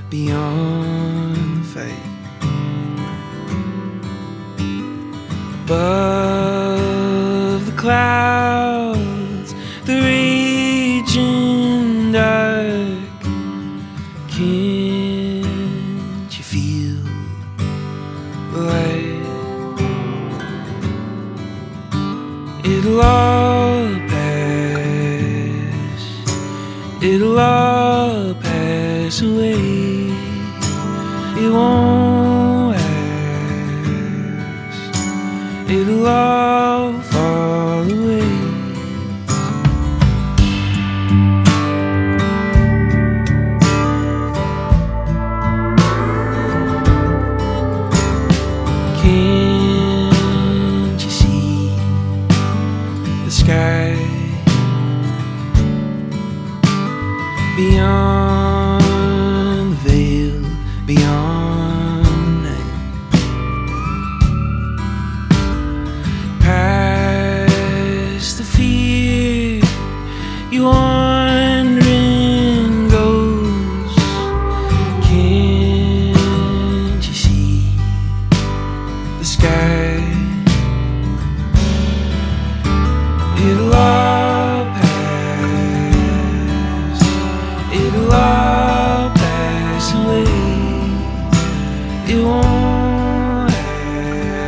beyond the fate. Above the clouds, the raging dark, can't you feel the light? It'll all pass, it'll all pass away. It won't last, it'll all fall away. Can't you see the sky beyond the veil, beyond night, past the fear, you wandering ghost? Can't you see the sky? It'll all pass, it'll all pass away. It won't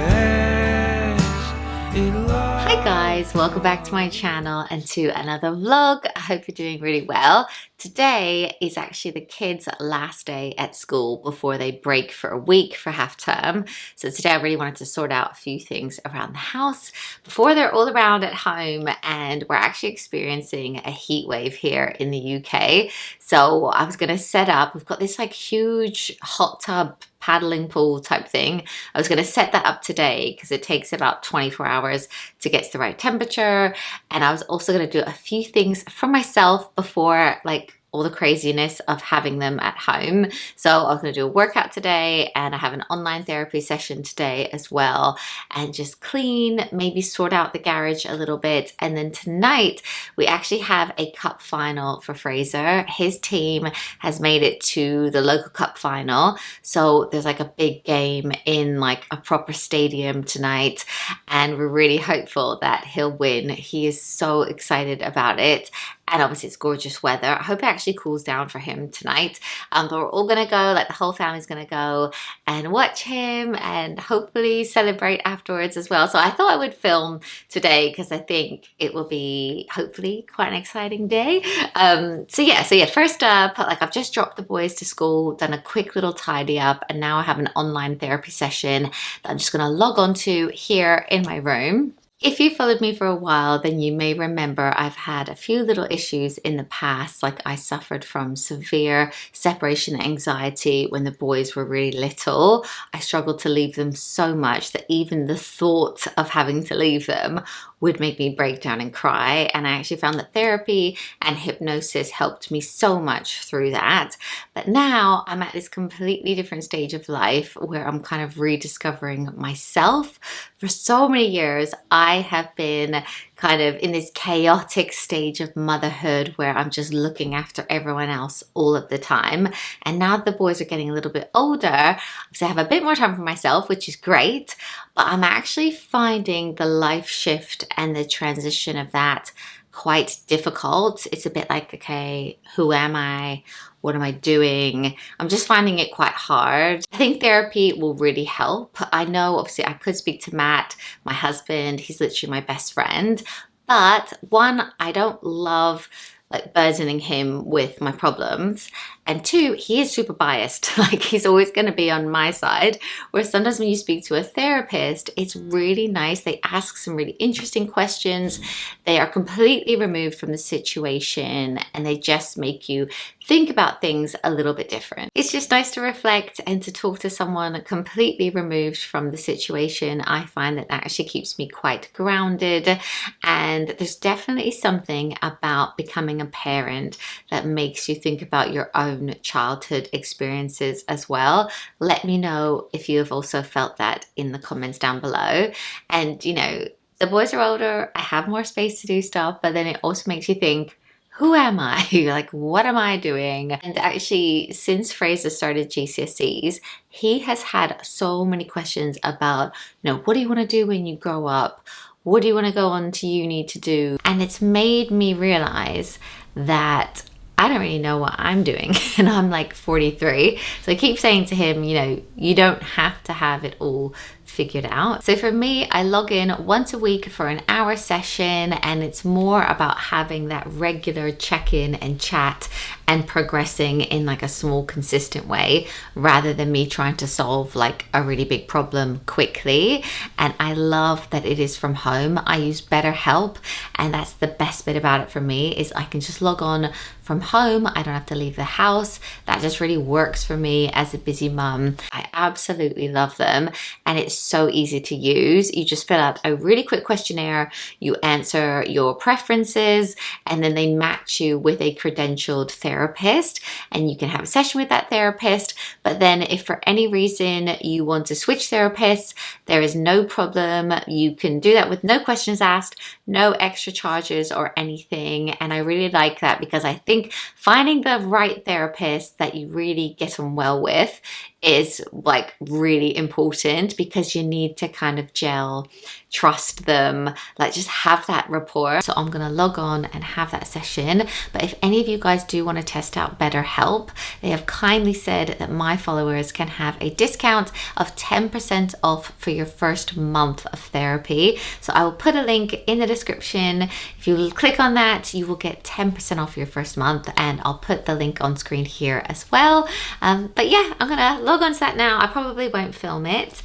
last, it'll all. Hi guys, welcome back to my channel and to another vlog. I hope you're doing really well. Today is actually the kids' last day at school before they break for a week for half term. So today I really wanted to sort out a few things around the house before they're all around at home, and we're actually experiencing a heat wave here in the UK. So I was going to set up, we've got this like huge hot tub paddling pool type thing. I was going to set that up today because it takes about 24 hours to get to the right temperature, and I was also going to do a few things for myself before like all the craziness of having them at home. So I was going to do a workout today, and I have an online therapy session today as well, and just clean, maybe sort out the garage a little bit. And then tonight we actually have a cup final for Fraser. His team has made it to the local cup final, so there's like a big game in like a proper stadium tonight, and we're really hopeful that he'll win. He is so excited about it. And obviously it's gorgeous weather. I hope it actually cools down for him tonight. But we're all gonna go, like the whole family's gonna go and watch him and hopefully celebrate afterwards as well. So I thought I would film today because I think it will be hopefully quite an exciting day. So yeah, first up, like I've just dropped the boys to school, done a quick little tidy up, and now I have an online therapy session that I'm just gonna log on to here in my room. If you followed me for a while, then you may remember I've had a few little issues in the past. Like I suffered from severe separation anxiety when the boys were really little. I struggled to leave them so much that even the thought of having to leave them would make me break down and cry. And I actually found that therapy and hypnosis helped me so much through that. But now I'm at this completely different stage of life where I'm kind of rediscovering myself. For so many years, I have been kind of in this chaotic stage of motherhood where I'm just looking after everyone else all of the time. And now that the boys are getting a little bit older, so I have a bit more time for myself, which is great, but I'm actually finding the life shift and the transition of that quite difficult. It's a bit like, okay, who am I? What am I doing? I'm just finding it quite hard. I think therapy will really help. I know obviously I could speak to Matt, my husband, he's literally my best friend. But one, I don't love like burdening him with my problems. And two, he is super biased. Like he's always going to be on my side. Where sometimes when you speak to a therapist, it's really nice. They ask some really interesting questions. They are completely removed from the situation and they just make you think about things a little bit different. It's just nice to reflect and to talk to someone completely removed from the situation. I find that actually keeps me quite grounded, and there's definitely something about becoming a parent that makes you think about your own childhood experiences as well. Let me know if you have also felt that in the comments down below. And you know, the boys are older, I have more space to do stuff, but then it also makes you think, who am I? Like, what am I doing? And actually, since Fraser started GCSEs, he has had so many questions about, what do you want to do when you grow up? What do you want to go on to uni to do? And it's made me realize that I don't really know what I'm doing. And I'm like 43. So I keep saying to him, you don't have to have it all figured out. So for me, I log in once a week for an hour session, and it's more about having that regular check-in and chat and progressing in like a small consistent way, rather than me trying to solve like a really big problem quickly. And I love that it is from home. I use BetterHelp, and that's the best bit about it for me, is I can just log on from home. I don't have to leave the house. That just really works for me as a busy mum. I absolutely love them, and it's so easy to use. You just fill out a really quick questionnaire, you answer your preferences, and then they match you with a credentialed therapist, and you can have a session with that therapist. But then if for any reason you want to switch therapists, there is no problem. You can do that with no questions asked, no extra charges or anything. And I really like that, because I think finding the right therapist that you really get on well with is like really important, because you need to kind of gel, trust them, like just have that rapport. So I'm gonna log on and have that session. But if any of you guys do want to test out BetterHelp, they have kindly said that my followers can have a discount of 10% off for your first month of therapy. So I will put a link in the description. If you click on that, you will get 10% off your first month, and I'll put the link on screen here as well. But yeah, I'm gonna log on to that now. I probably won't film it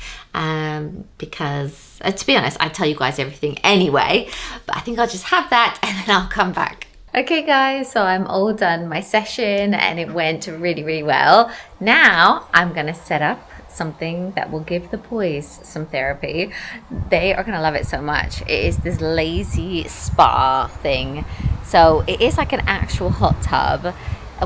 because to be honest, I tell you guys everything anyway, but I think I'll just have that and then I'll come back. Okay guys, so I'm all done my session and it went really, really well. Now I'm gonna set up something that will give the boys some therapy. They are gonna love it so much. It is this lazy spa thing. So it is like an actual hot tub.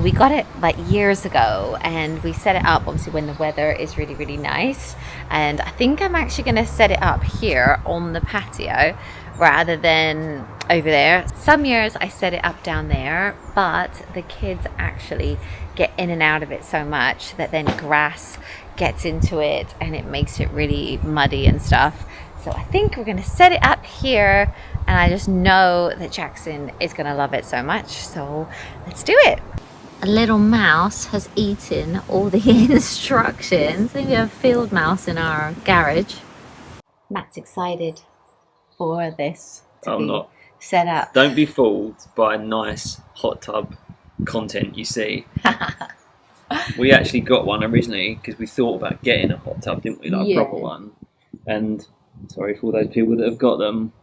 We got it like years ago, and we set it up obviously when the weather is really, really nice. And I think I'm actually going to set it up here on the patio rather than over there. Some years I set it up down there, but the kids actually get in and out of it so much that then grass gets into it and it makes it really muddy and stuff. So I think we're going to set it up here, and I just know that Jackson is going to love it so much. So let's do it. A little mouse has eaten all the instructions. I think we have a field mouse in our garage. Matt's excited for this to be set up. Don't be fooled by nice hot tub content you see. We actually got one originally because we thought about getting a hot tub, didn't we? Like a proper one. And sorry for all those people that have got them,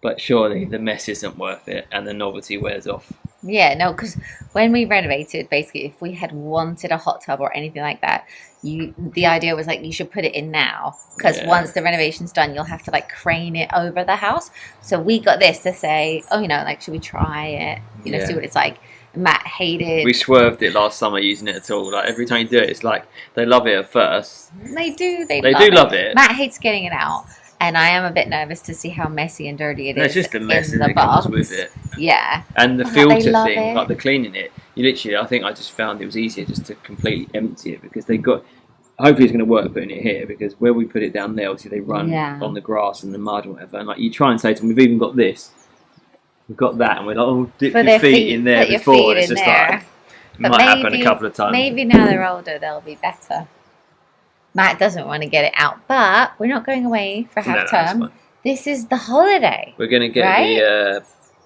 but surely the mess isn't worth it and the novelty wears off. Yeah, no, because when we renovated, basically, if we had wanted a hot tub or anything like that, the idea was like you should put it in now, because once the renovation's done, you'll have to like crane it over the house. So we got this to say, oh, like, should we try it? See what it's like. Matt hated. We swerved it last summer using it at all. Like every time you do it, it's like they love it at first. They do. They do love it. Matt hates getting it out. And I am a bit nervous to see how messy and dirty it is. It's just the mess in that comes with it. Yeah. And the filter thing, like the cleaning it, you literally, I think I just found it was easier just to completely empty it, because they got, hopefully it's going to work putting it here, because where we put it down there, obviously they run on the grass and the mud and whatever. And like you try and say to them, we've even got this, we've got that, and we're like, oh, dip your feet in there before. It's just like, it might happen a couple of times. Maybe now they're older, they'll be better. Matt doesn't want to get it out, but we're not going away for half term. This is the holiday. We're going to get the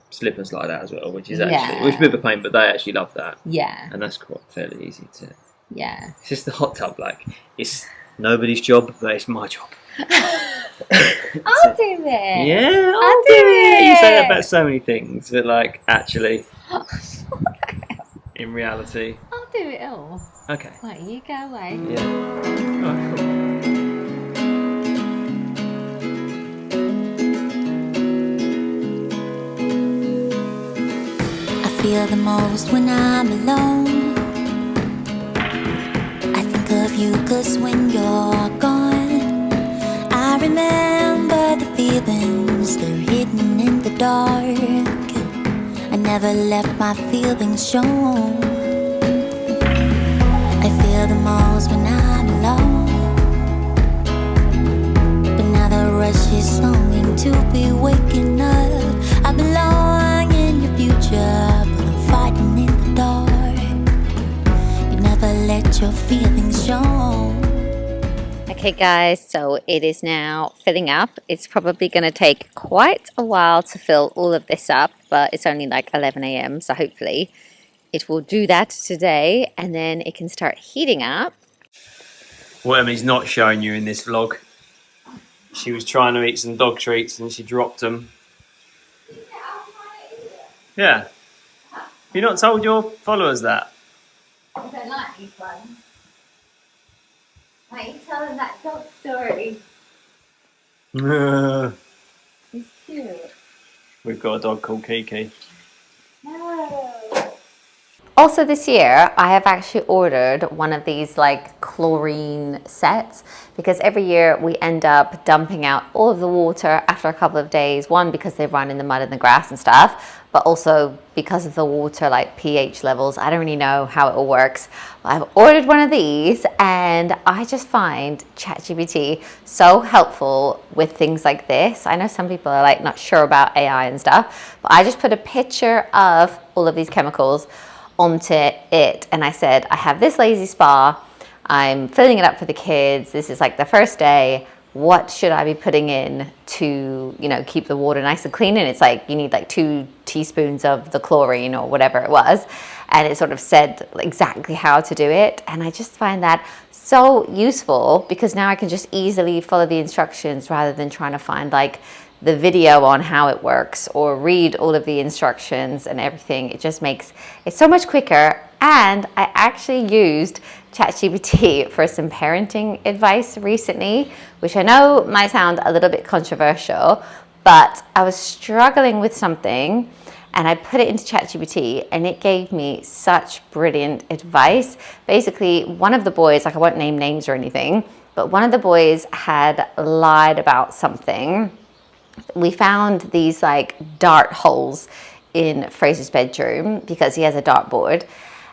slip and slide out as well, which is actually, which is a bit of a pain, but they actually love that. Yeah. And that's quite fairly easy to. Yeah. It's just the hot tub, like, it's nobody's job, but it's my job. I'll do it. Yeah, I'll do it. You say that about so many things, but like, actually, in reality. I'll do it all. Okay. Right, you go away. Yeah. Alright, cool. I feel the most when I'm alone. I think of you 'cause when you're gone, I remember the feelings, they're hidden in the dark. I never let my feelings show. I feel the most when I'm alone, but now the rush is longing to be waking up. I belong in your future, but I'm fighting in the dark. You never let your feelings show. Okay guys, so it is now filling up. It's probably going to take quite a while to fill all of this up, but it's only like 11 a.m. so hopefully it will do that today and then it can start heating up. What Emmy's not showing you in this vlog, she was trying to eat some dog treats and she dropped them. Yeah. Have you not told your followers that? I don't like these ones. Why are you telling that dog story? It's cute. We've got a dog called Kiki. No. Also this year, I have actually ordered one of these like chlorine sets because every year we end up dumping out all of the water after a couple of days. One, because they run in the mud and the grass and stuff, but also because of the water like pH levels. I don't really know how it all works. I've ordered one of these and I just find ChatGPT so helpful with things like this. I know some people are like not sure about AI and stuff, but I just put a picture of all of these chemicals onto it and I said, I have this lazy spa, I'm filling it up for the kids, this is like the first day, what should I be putting in to, you know, keep the water nice and clean? And it's like you need like 2 teaspoons of the chlorine or whatever it was, and it sort of said exactly how to do it. And I just find that so useful because now I can just easily follow the instructions rather than trying to find like the video on how it works or read all of the instructions and everything. It just makes it so much quicker. And I actually used ChatGPT for some parenting advice recently, which I know might sound a little bit controversial, but I was struggling with something and I put it into ChatGPT and it gave me such brilliant advice. Basically, one of the boys, like I won't name names or anything, but one of the boys had lied about something. We found these like dart holes in Fraser's bedroom because he has a dartboard,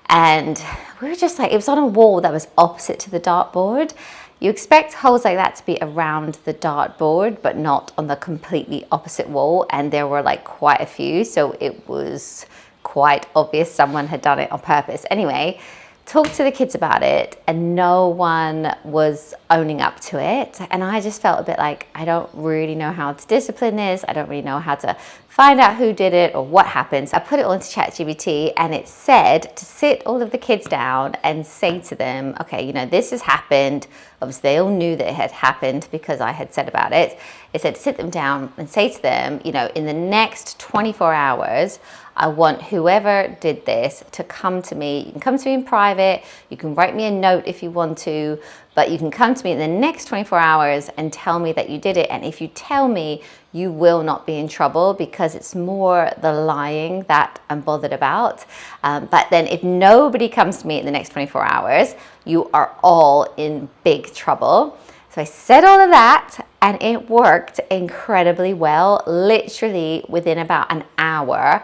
and we were just like, it was on a wall that was opposite to the dartboard. You expect holes like that to be around the dartboard, but not on the completely opposite wall, and there were like quite a few, so it was quite obvious someone had done it on purpose. Anyway, talked to the kids about it and no one was owning up to it, and I just felt a bit like I don't really know how to discipline this. I don't really know how to find out who did it or what happened. So I put it onto ChatGPT and it said to sit all of the kids down and say to them, okay, you know, this has happened. Obviously they all knew that it had happened because I had said about it. It said sit them down and say to them, you know, in the next 24 hours I want whoever did this to come to me. You can come to me in private, you can write me a note if you want to, but you can come to me in the next 24 hours and tell me that you did it. And if you tell me, you will not be in trouble, because it's more the lying that I'm bothered about. But then if nobody comes to me in the next 24 hours, you are all in big trouble. So I said all of that and it worked incredibly well. Literally within about an hour,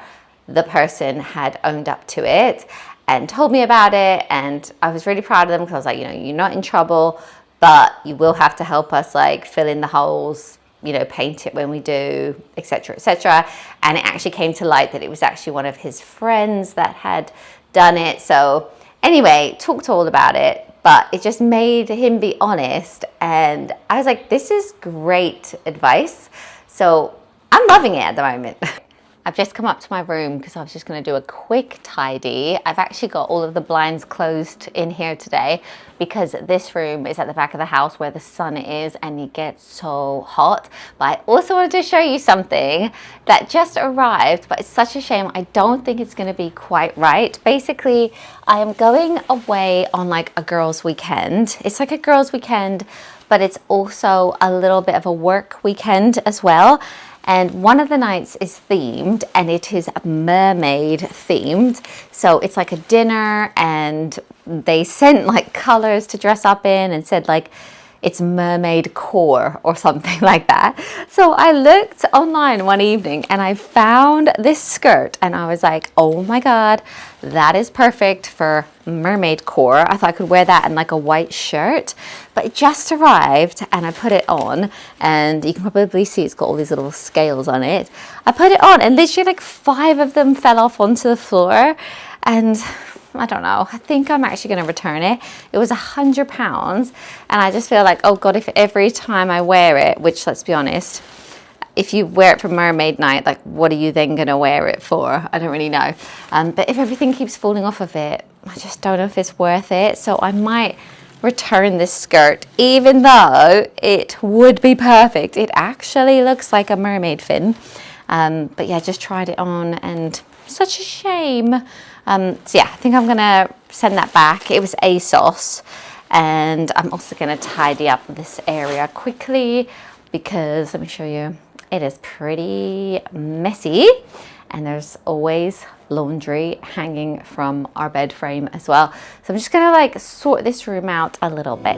the person had owned up to it and told me about it, and I was really proud of them because I was like, you know, you're not in trouble, but you will have to help us like fill in the holes, you know, paint it when we do, etc., etc. And it actually came to light that it was actually one of his friends that had done it. So anyway, talked all about it, but it just made him be honest, and I was like, this is great advice. So I'm loving it at the moment. I've just come up to my room because I was just going to do a quick tidy. I've actually got all of the blinds closed in here today because this room is at the back of the house where the sun is and it gets so hot. But I also wanted to show you something that just arrived, but it's such a shame. I don't think it's going to be quite right. Basically, I am going away on like a girls' weekend. It's like a girls' weekend, but it's also a little bit of a work weekend as well. And one of the nights is themed, and it is mermaid themed. So it's like a dinner, and they sent like colors to dress up in and said like, it's mermaid core or something like that. So I looked online one evening and I found this skirt and I was like, oh my God, that is perfect for mermaid core. I thought I could wear that in like a white shirt, but it just arrived and I put it on, and you can probably see it's got all these little scales on it. I put it on and literally like 5 of them fell off onto the floor, and I don't know, I think I'm actually going to return it. It was £100 and I just feel like, oh God, if every time I wear it, which let's be honest, if you wear it for mermaid night, like what are you then going to wear it for? I don't really know. But if everything keeps falling off of it, I just don't know if it's worth it. So I might return this skirt, even though it would be perfect. It actually looks like a mermaid fin. But yeah, just tried it on and such a shame. So yeah, I think I'm going to send that back. It was ASOS. And I'm also going to tidy up this area quickly because, let me show you, it is pretty messy. And there's always laundry hanging from our bed frame as well. So I'm just going to like sort this room out a little bit.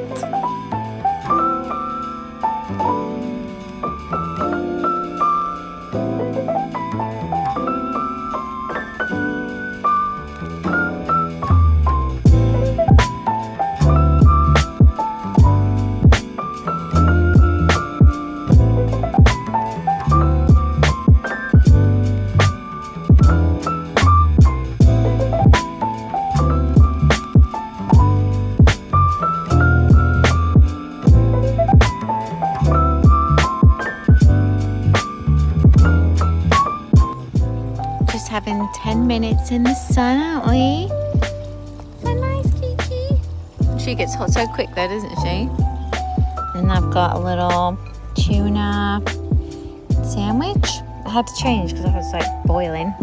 Having 10 minutes in the sun, aren't we? So nice, Kiki. She gets hot so quick though, doesn't she? And I've got a little tuna sandwich. I had to change because I was like boiling.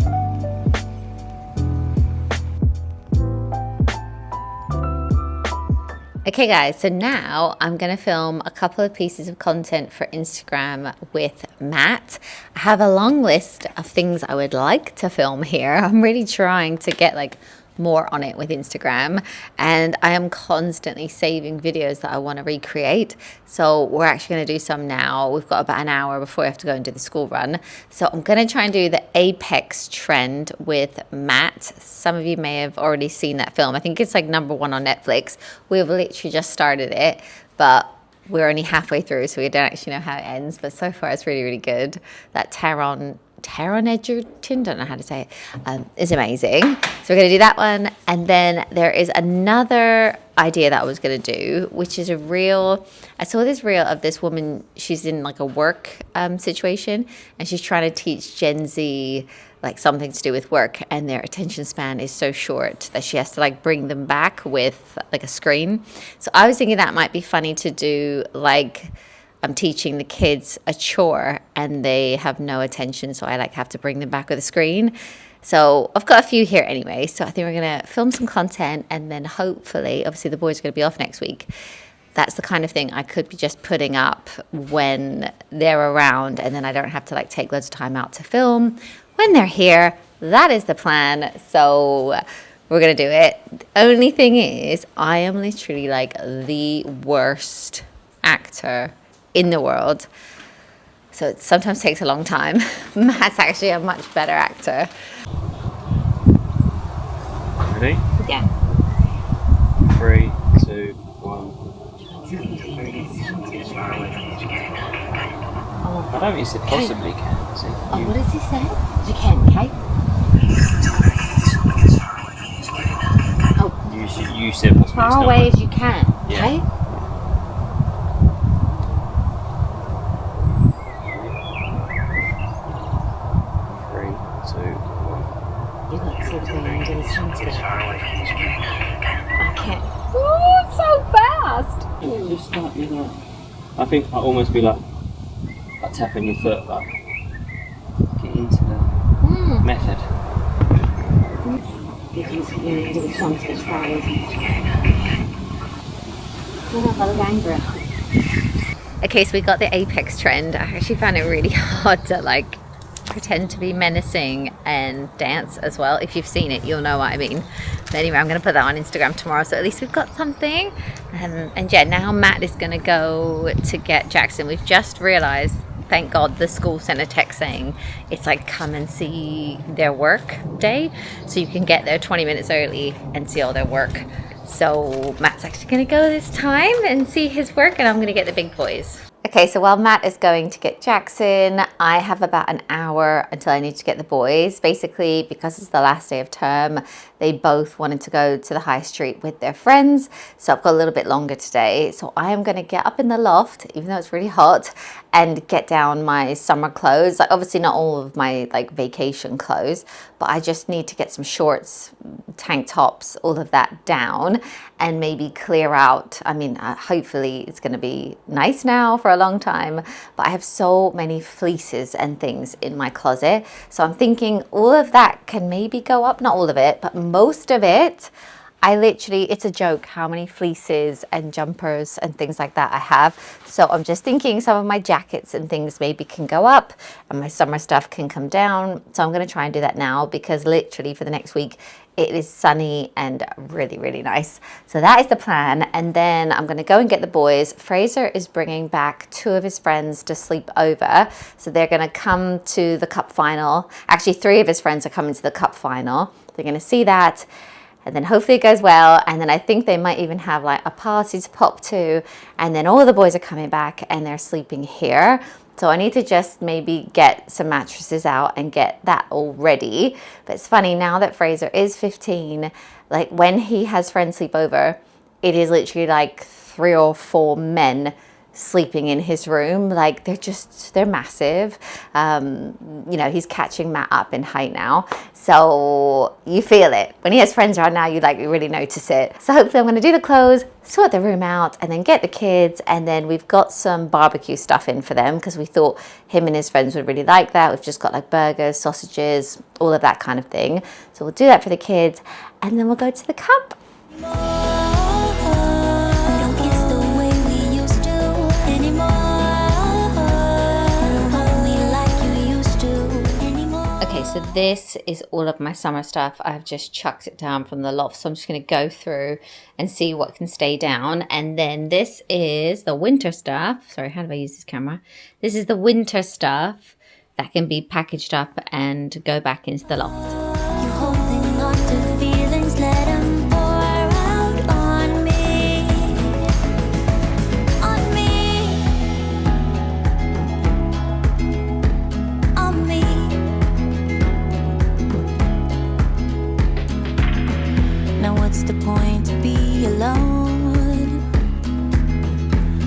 Okay guys, so now I'm going to film a couple of pieces of content for Instagram with Matt. I have a long list of things I would like to film here. I'm really trying to get like more on it with Instagram, and I am constantly saving videos that I want to recreate. So we're actually going to do some now. We've got about an hour before we have to go and do the school run. So I'm going to try and do the Apex trend with Matt. Some of you may have already seen that film. I think it's like #1 on Netflix. We've literally just started it, but we're only halfway through, so we don't actually know how it ends. But so far it's really, really good. That Taron Egerton, don't know how to say it, is amazing. So we're going to do that one. And then there is another idea that I was going to do, which is a reel. I saw this reel of this woman. She's in like a work situation, and she's trying to teach Gen Z like something to do with work, and their attention span is so short that she has to like bring them back with like a screen. So I was thinking that might be funny to do, like I'm teaching the kids a chore and they have no attention, so I like have to bring them back with a screen. So I've got a few here anyway, so I think we're going to film some content, and then hopefully, obviously the boys are going to be off next week. That's the kind of thing I could be just putting up when they're around, and then I don't have to like take loads of time out to film when they're here. That is the plan. So we're going to do it. The only thing is, I am literally like the worst actor in the world, so it sometimes takes a long time. Matt's actually a much better actor. Ready? Yeah. 3, 2, 1. I don't think he said possibly can. Oh, what does he say? You can, okay? Oh, you said possibly. far away as you can, Yeah. okay? 3, 2, 1. You got to the end of the sunset. I can't. Oh, it's so fast! Just like, you know, I think I'll almost be like tapping your foot, like get into the method. Get into the end of the sunset as far as you can. Okay, so we got the Apex trend. I actually found it really hard to like pretend to be menacing and dance as well. If you've seen it, you'll know what I mean. But anyway, I'm going to put that on Instagram tomorrow, so at least we've got something. And yeah, now Matt is going to go to get Jackson. We've just realised, thank God, the school sent a text saying it's like come and see their work day. So you can get there 20 minutes early and see all their work. So Matt's actually going to go this time and see his work, and I'm going to get the big boys. Okay, so while Matt is going to get Jackson, I have about an hour until I need to get the boys. Basically, because it's the last day of term, they both wanted to go to the high street with their friends. So I've got a little bit longer today. So I am going to get up in the loft, even though it's really hot, and get down my summer clothes. Like obviously not all of my like vacation clothes, but I just need to get some shorts, tank tops, all of that down, and maybe clear out. I mean, hopefully it's going to be nice now for a long time, but I have so many fleeces and things in my closet. So I'm thinking all of that can maybe go up, not all of it, but most of it. I literally, it's a joke how many fleeces and jumpers and things like that I have. So I'm just thinking some of my jackets and things maybe can go up and my summer stuff can come down. So I'm going to try and do that now, because literally for the next week it is sunny and really, really nice. So that is the plan. And then I'm going to go and get the boys. Fraser is bringing back 2 of his friends to sleep over. So they're going to come to the cup final. Actually, 3 of his friends are coming to the cup final. They're going to see that. And then hopefully it goes well. And then I think they might even have like a party to pop to. And then all the boys are coming back and they're sleeping here. So I need to just maybe get some mattresses out and get that all ready. But it's funny, now that Fraser is 15, like when he has friends sleep over, it is literally like 3 or 4 men sleeping in his room. Like they're massive. You know, he's catching Matt up in height now, so you feel it when he has friends around. Now you really notice it. So hopefully I'm going to do the clothes, sort the room out, and then get the kids. And then we've got some barbecue stuff in for them because we thought him and his friends would really like that. We've just got like burgers, sausages, all of that kind of thing. So we'll do that for the kids, and then we'll go to the cup. Okay, so this is all of my summer stuff. I've just chucked it down from the loft. So I'm just going to go through and see what can stay down. And then this is the winter stuff. Sorry, how do I use this camera? This is the winter stuff that can be packaged up and go back into the loft. You're holding on to feelings, let them pour out on me. On me. On me. Now what's the point to be alone?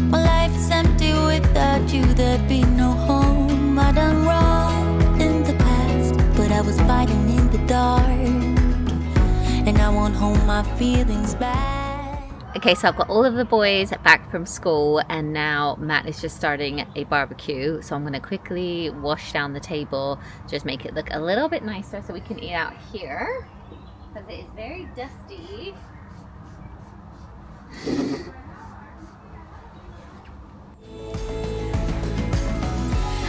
My life is empty without you, there'd be no home. I done wrong in the past, but I was fighting in the dark, and I won't hold my feelings back. Okay, so I've got all of the boys back from school, and now Matt is just starting a barbecue. So I'm going to quickly wash down the table, just make it look a little bit nicer so we can eat out here, because it is very dusty.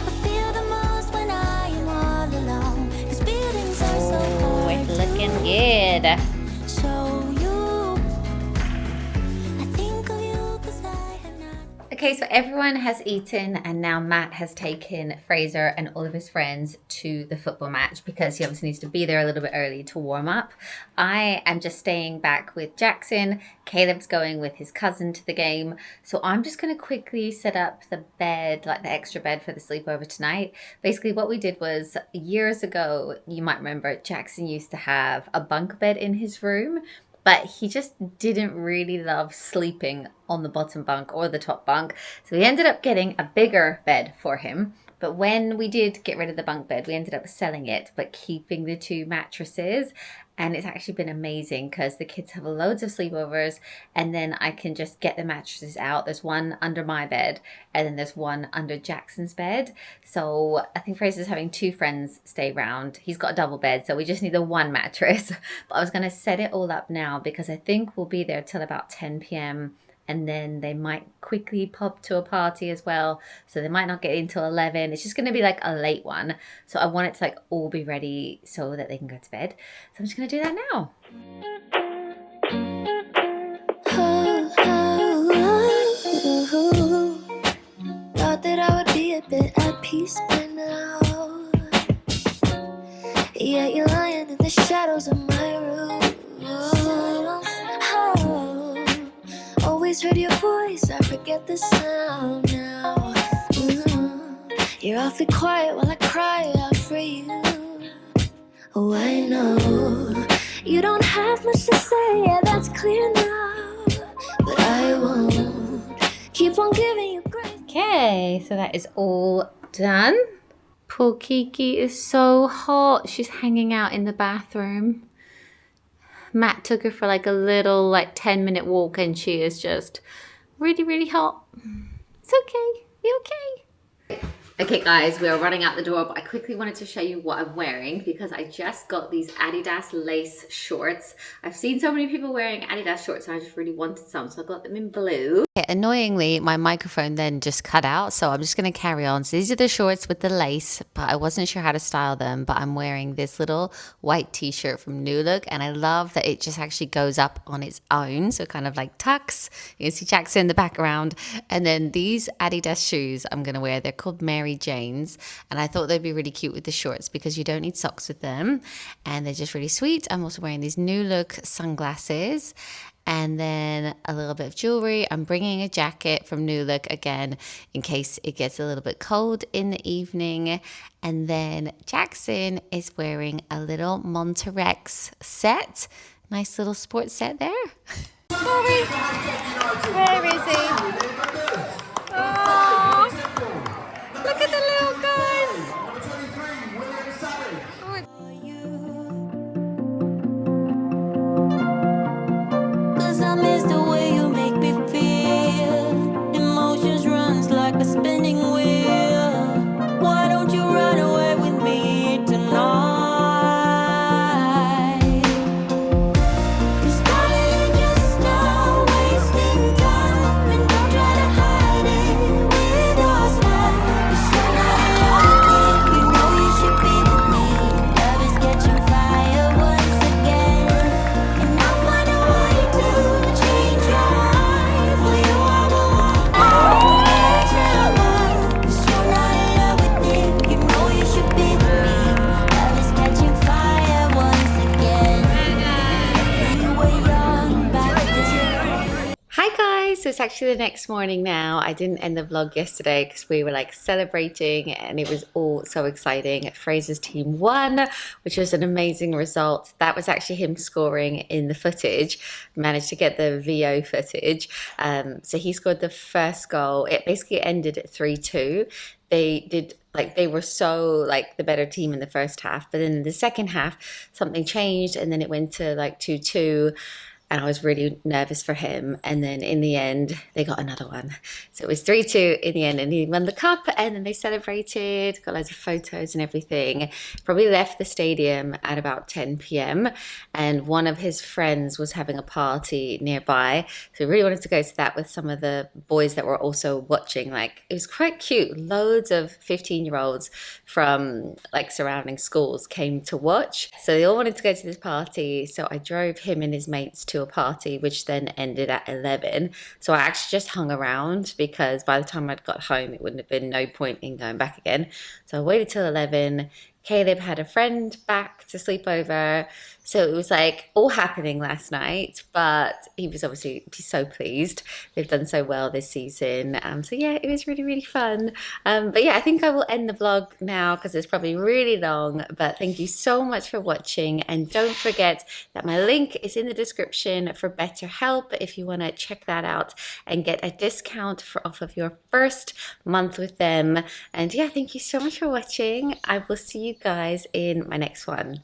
I feel the most when I am all alone, 'cause feelings are so Oh, hard it's to looking good. show you. I think of you 'cause I have not. Okay, so everyone has eaten, and now Matt has taken Fraser and all of his friends to the football match because he obviously needs to be there a little bit early to warm up. I am just staying back with Jackson. Caleb's going with his cousin to the game. So I'm just going to quickly set up the bed, like the extra bed for the sleepover tonight. Basically what we did was, years ago, you might remember, Jackson used to have a bunk bed in his room, but he just didn't really love sleeping on the bottom bunk or the top bunk. So we ended up getting a bigger bed for him. But when we did get rid of the bunk bed, we ended up selling it, but keeping the 2 mattresses. And it's actually been amazing because the kids have loads of sleepovers, and then I can just get the mattresses out. There's one under my bed, and then there's one under Jackson's bed. So I think Fraser's having 2 friends stay round. He's got a double bed, so we just need the 1 mattress. But I was going to set it all up now because I think we'll be there till about 10 p.m. And then they might quickly pop to a party as well. So they might not get in till 11. It's just going to be like a late one. So I want it to like all be ready so that they can go to bed. So I'm just going to do that now. always heard your voice, I forget the sound now. You're awfully quiet while I cry out for you. Oh, I know you don't have much to say, yeah, that's clear now. But I won't keep on giving you grace. Okay, so that is all done. Poor Kiki is so hot. She's hanging out in the bathroom. Matt took her for like a little 10-minute walk and she is just really, really hot. It's okay. You okay? Okay guys, we are running out the door, but I quickly wanted to show you what I'm wearing because I just got these Adidas lace shorts. I've seen so many people wearing Adidas shorts and I just really wanted some, so I got them in blue. Okay, annoyingly, my microphone then just cut out, so I'm just going to carry on. So these are the shorts with the lace, but I wasn't sure how to style them, but I'm wearing this little white t-shirt from New Look, and I love that it just actually goes up on its own, so kind of like tucks. You can see Jackson in the background, and then these Adidas shoes I'm going to wear, they're called Mary Jane's, and I thought they'd be really cute with the shorts because you don't need socks with them, and they're just really sweet. I'm also wearing these New Look sunglasses and then a little bit of jewelry. I'm bringing a jacket from New Look again in case it gets a little bit cold in the evening. And then Jackson is wearing a little Monterex set. Nice little sports set there. Sorry. Where is he? Oh, look at the little guys. I miss the way you make me feel. Emotions runs like a spinning wheel. Why don't you run away with me tonight? 'Cause darling, you're just now wasting time. And don't try to hide it with your smile. 'Cause you're not alone. You know you should be with me. Love is catching fire once again. And I'll find a way to change your mind. For you I will walk extra mile. 'Cause you're not in love with me. You know you should be with me. Love is catching fire once again. We were young back then. Hi guys, so it's actually the next morning now. I didn't end the vlog yesterday because we were celebrating and it was all so exciting. Fraser's team won, which was an amazing result. That was actually him scoring in the footage. Managed to get the VO footage. So he scored the first goal. It basically ended at 3-2. They did they were so the better team in the first half, but then in the second half something changed and then it went to 2-2. And I was really nervous for him. And then in the end, they got another one. So it was 3-2 in the end, and he won the cup. And then they celebrated, got loads of photos and everything. Probably left the stadium at about 10 p.m. And one of his friends was having a party nearby. So we really wanted to go to that with some of the boys that were also watching. It was quite cute. Loads of 15-year-olds from surrounding schools came to watch. So they all wanted to go to this party. So I drove him and his mates to a party, which then ended at 11. So I actually just hung around because by the time I'd got home, it wouldn't have been no point in going back again. So I waited till 11. Caleb had a friend back to sleep over. So it was all happening last night, but he's so pleased. They've done so well this season. So yeah, it was really, really fun. But yeah, I think I will end the vlog now because it's probably really long, but thank you so much for watching. And don't forget that my link is in the description for BetterHelp if you want to check that out and get a discount off of your first month with them. And yeah, thank you so much for watching. I will see you guys in my next one.